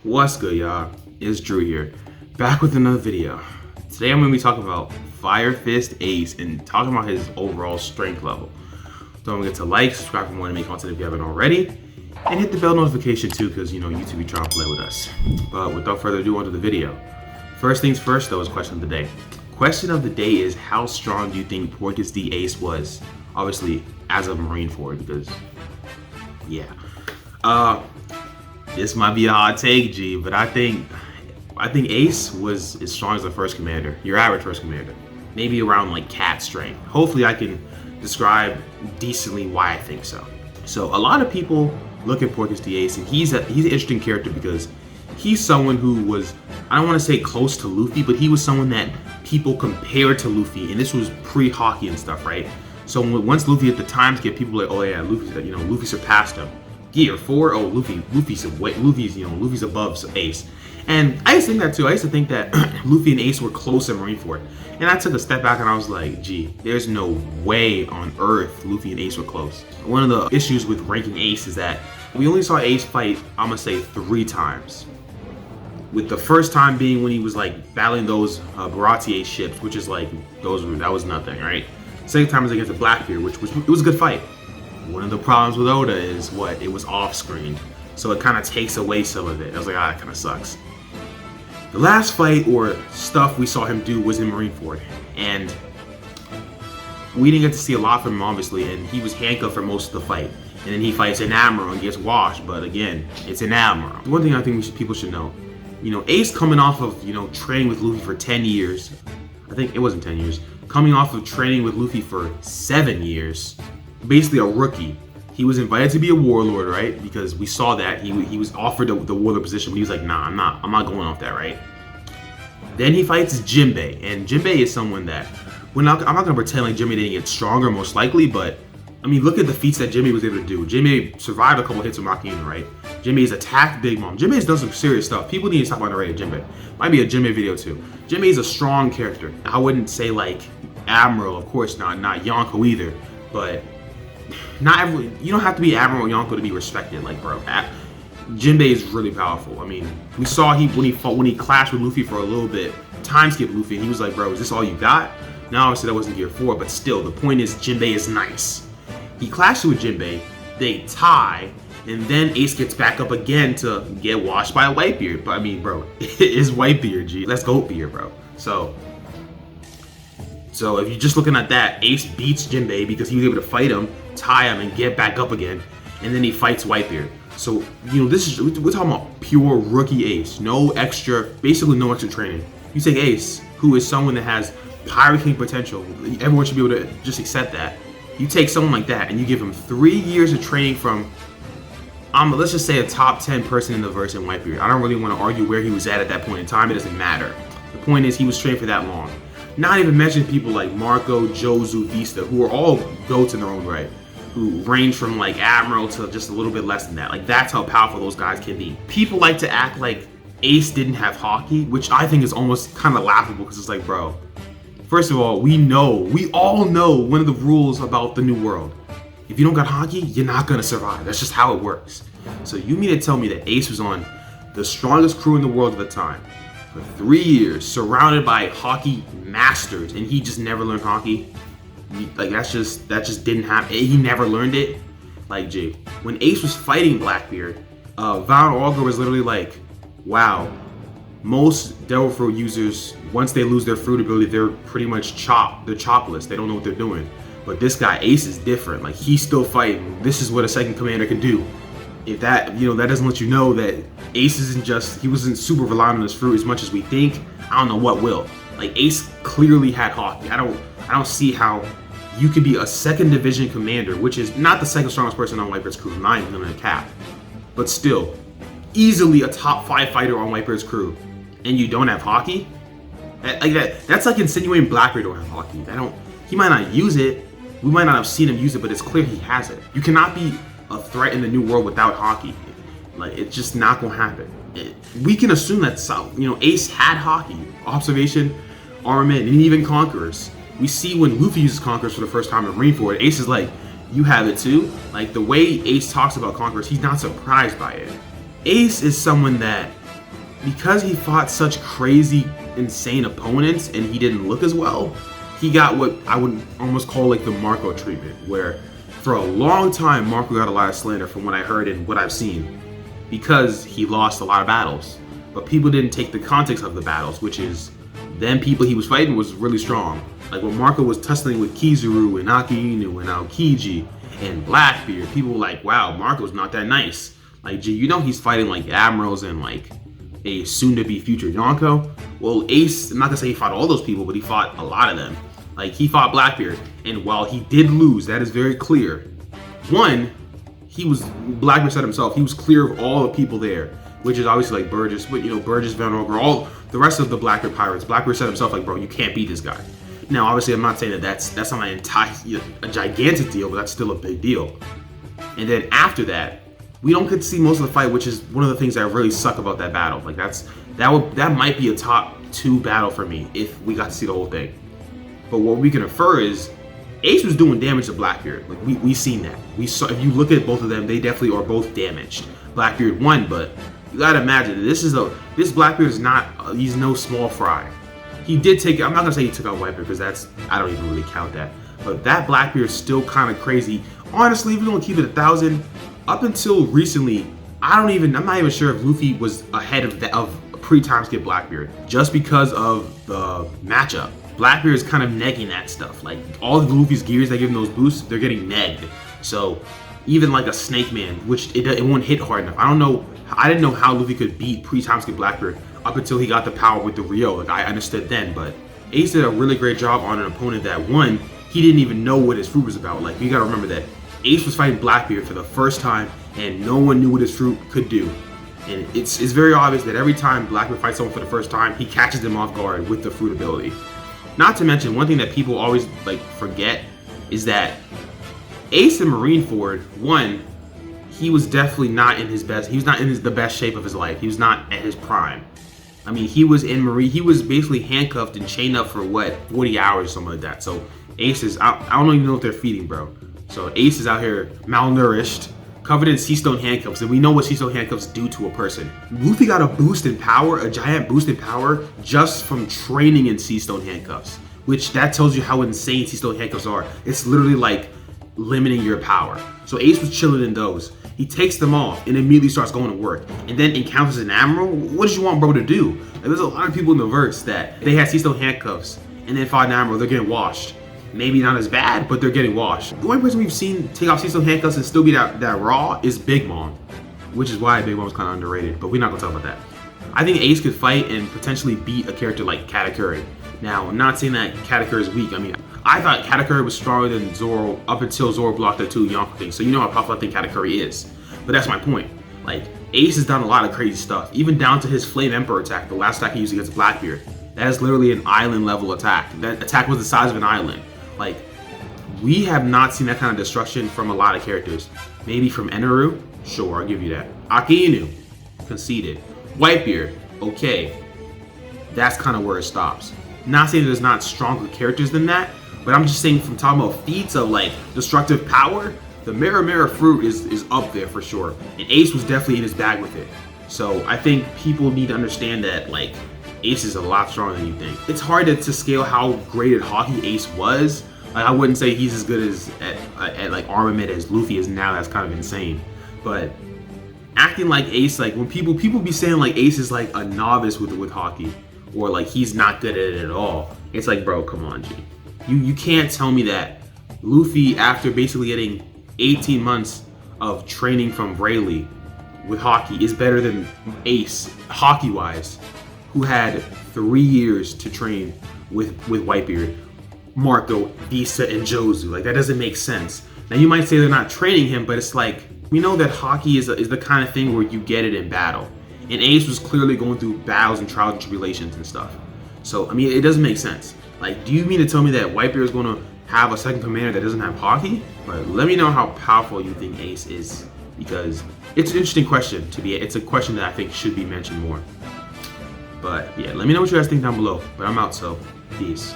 What's good, y'all? It's Drew here, back with another video. Today I'm going to be talking about Fire Fist Ace and talking about his overall strength level. Don't forget to like, subscribe for more anime content if you haven't already, and hit the bell notification too, because you know YouTube be trying to play with us. But without further ado, on to the video. First things first, though, is question of the day. Question of the day is, how strong do you think Portgas D Ace was? Obviously, as of Marineford, because yeah. This might be a hot take, G, but I think Ace was as strong as the first commander, your average first commander. Maybe around like cat strength. Hopefully I can describe decently why I think so. So a lot of people look at Portgas D Ace and he's an interesting character because he's someone who was, I don't want to say close to Luffy, but he was someone that people compared to Luffy, and this was pre-Haki and stuff, right? So once Luffy at the time skip, people were like, oh yeah, Luffy surpassed him. Gear 4, oh Luffy's above Ace. And I used to think that too. I used to think that Luffy and Ace were close in Marineford. And I took a step back and I was like, gee, there's no way on earth Luffy and Ace were close. One of the issues with ranking Ace is that we only saw Ace fight, I'm gonna say 3 times. With the first time being when he was like battling those Baratier ships, which is like, that was nothing, right? Second time was against the Blackbeard, which was a good fight. One of the problems with Oda is it was off-screen, so it kind of takes away some of it. I was like, that kind of sucks. The last fight or stuff we saw him do was in Marineford, and we didn't get to see a lot from him, obviously, and he was handcuffed for most of the fight. And then he fights an admiral and gets washed, but again, it's an admiral. One thing I think people should know, Ace coming off of, training with Luffy for 10 years, I think it wasn't 10 years, coming off of training with Luffy for 7 years, basically a rookie. He was invited to be a warlord, right? Because we saw that he was offered the warlord position, but he was like, nah, I'm not going off that, right? Then he fights jimbei, and jimbei is someone that I'm not gonna pretend like jimbei didn't get stronger, most likely, but I mean, look at the feats that jimbei was able to do. Jimbei survived a couple hits with Akainu, right? Jimbei's attacked Big Mom. Jimbei's done some serious stuff. People need to stop underrating Jimbei. Might be a Jimbei video too. Jimbei's a strong character. I wouldn't say like Admiral, of course not Yonko either, but you don't have to be Admiral Yonko to be respected, like, bro. Jimbei is really powerful. I mean, we saw when he clashed with Luffy for a little bit, time skip Luffy, and he was like, bro, is this all you got? Now obviously that wasn't gear 4, but still, the point is Jimbei is nice. He clashed with Jimbei, they tie, and then Ace gets back up again to get washed by a Whitebeard. But I mean, bro, it is Whitebeard, G. Let's go Beard, bro. So if you're just looking at that, Ace beats Jimbei because he was able to fight him, tie him, and get back up again, and then he fights Whitebeard. So we're talking about pure rookie Ace, basically no extra training. You take Ace, who is someone that has Pirate King potential. Everyone should be able to just accept that. You take someone like that and you give him 3 years of training from, let's just say a top 10 person in the verse in Whitebeard. I don't really want to argue where he was at that point in time. It doesn't matter. The point is he was trained for that long. Not even mention people like Marco, Josu, Vista, who are all goats in their own right, who range from like Admiral to just a little bit less than that. Like, that's how powerful those guys can be. People like to act like Ace didn't have Haki, which I think is almost kind of laughable because it's like, bro, first of all, we all know one of the rules about the New World. If you don't got Haki, you're not gonna survive. That's just how it works. So you mean to tell me that Ace was on the strongest crew in the world at the time for 3 years, surrounded by Haki masters, and he just never learned Haki? Like, that just didn't happen. He never learned it. Like, G, when Ace was fighting Blackbeard, Violent Augur was literally like, wow, most Devil Fruit users, once they lose their fruit ability, they're pretty much they're chopless. They don't know what they're doing. But this guy, Ace, is different. Like, he's still fighting. This is what a second commander can do. If that, that doesn't let you know that Ace he wasn't super reliant on his fruit as much as we think, I don't know what will. Like, Ace clearly had Haki. I don't see how you could be a second division commander, which is not the second strongest person on Whitebeard's crew, not even gonna cap, but still easily a top 5 fighter on Whitebeard's crew, and you don't have Haki? That's like insinuating Blackbeard don't have Haki. He might not use it, we might not have seen him use it, but it's clear he has it. You cannot be a threat in the New World without Haki. Like, it's just not gonna happen. We can assume that Ace had Haki. Observation, Armament, and even Conquerors. We see when Luffy uses Conquerors for the first time in Marineford, Ace is like, you have it too? Like, the way Ace talks about Conquerors, he's not surprised by it. Ace is someone that because he fought such crazy, insane opponents and he didn't look as well, he got what I would almost call like the Marco treatment, where for a long time Marco got a lot of slander from what I heard and what I've seen, because he lost a lot of battles. But people didn't take the context of the battles, which is them people he was fighting was really strong. Like when Marco was tussling with Kizaru and Akainu and aokiji and Blackbeard, people were like, wow, Marco's not that nice. Like, gee, you know he's fighting like admirals and like a soon-to-be future Yonko? Well, Ace, I'm not gonna say he fought all those people, but he fought a lot of them. Like, he fought Blackbeard, and while he did lose, that is very clear. One, Blackbeard said himself, he was clear of all the people there, which is obviously like Burgess, but you know, Burgess, Van Roger, all the rest of the Blackbeard pirates. Blackbeard said himself, like, bro, you can't beat this guy. Now, obviously, I'm not saying that that's not a gigantic deal, but that's still a big deal. And then after that, we don't get to see most of the fight, which is one of the things that really suck about that battle. Like that might be a top 2 battle for me if we got to see the whole thing. But what we can infer is Ace was doing damage to Blackbeard. Like we seen that. We saw, if you look at both of them, they definitely are both damaged. Blackbeard won, but you gotta imagine this Blackbeard is not he's no small fry. He did take, I'm not gonna say he took out Whitebeard because I don't even really count that. But that Blackbeard is still kind of crazy. Honestly, if we're gonna keep it 1,000, up until recently, I'm not even sure if Luffy was ahead of pre-time skip Blackbeard, just because of the matchup. Blackbeard is kind of negging that stuff. Like all of Luffy's gears that give him those boosts, they're getting negged. So even like a Snake Man, which it won't hit hard enough. I didn't know how Luffy could beat pre-time skip Blackbeard up until he got the power with the ryuo. Like I understood then, but Ace did a really great job on an opponent that one, he didn't even know what his fruit was about. Like you gotta remember that Ace was fighting Blackbeard for the first time and no one knew what his fruit could do. And it's very obvious that every time Blackbeard fights someone for the first time, he catches them off guard with the fruit ability. Not to mention, one thing that people always like forget is that Ace in Marineford, one, he was definitely not in his best, he was not in the best shape of his life. He was not at his prime. I mean, he was basically handcuffed and chained up for what, 40 hours or something like that. So Ace is, I don't even know if they're feeding, bro. So Ace is out here malnourished, covered in sea stone handcuffs, and we know what sea stone handcuffs do to a person. Luffy got a boost in power, a giant boost in power, just from training in sea stone handcuffs, which that tells you how insane sea stone handcuffs are. It's literally like limiting your power. So Ace was chilling in those. He takes them off and immediately starts going to work, and then encounters an admiral. What did you want bro to do? Like, there's a lot of people in the verse that they had sea stone handcuffs and then fought an admiral, they're getting washed. Maybe not as bad, but they're getting washed. The only person we've seen take off sea stone handcuffs and still be that raw is Big Mom, which is why Big Mom's kind of underrated, but we're not gonna talk about that. I think Ace could fight and potentially beat a character like Katakuri. Now, I'm not saying that Katakuri is weak. I mean, I thought Katakuri was stronger than Zoro up until Zoro blocked the 2 Yonko things, so you know how powerful I think Katakuri is. But that's my point. Like, Ace has done a lot of crazy stuff, even down to his Flame Emperor attack, the last attack he used against Blackbeard. That is literally an island level attack. That attack was the size of an island. Like, we have not seen that kind of destruction from a lot of characters. Maybe from Eneru, sure, I'll give you that. Akainu, conceded. Whitebeard, okay. That's kind of where it stops. Not saying there's not stronger characters than that, but I'm just saying from talking about feats of like destructive power, the Mirror fruit is up there for sure. And Ace was definitely in his bag with it. So I think people need to understand that like Ace is a lot stronger than you think. It's hard to scale how great at Haki Ace was. Like, I wouldn't say he's as good as at like Armament as Luffy is now. That's kind of insane. But acting like Ace, like when people be saying like Ace is like a novice with Haki, or like he's not good at it at all. It's like, bro, come on, G. You can't tell me that Luffy, after basically getting 18 months of training from Rayleigh with Haki, is better than Ace, Haki-wise, who had 3 years to train with Whitebeard, Marco, Vista, and Josu. Like, that doesn't make sense. Now, you might say they're not training him, but it's like, we know that Haki is the kind of thing where you get it in battle. And Ace was clearly going through battles and trials and tribulations and stuff. So, I mean, it doesn't make sense. Like, do you mean to tell me that Whitebeard is going to have a second commander that doesn't have Haki? But let me know how powerful you think Ace is, because it's an interesting question it's a question that I think should be mentioned more. But yeah, let me know what you guys think down below. But I'm out, so peace.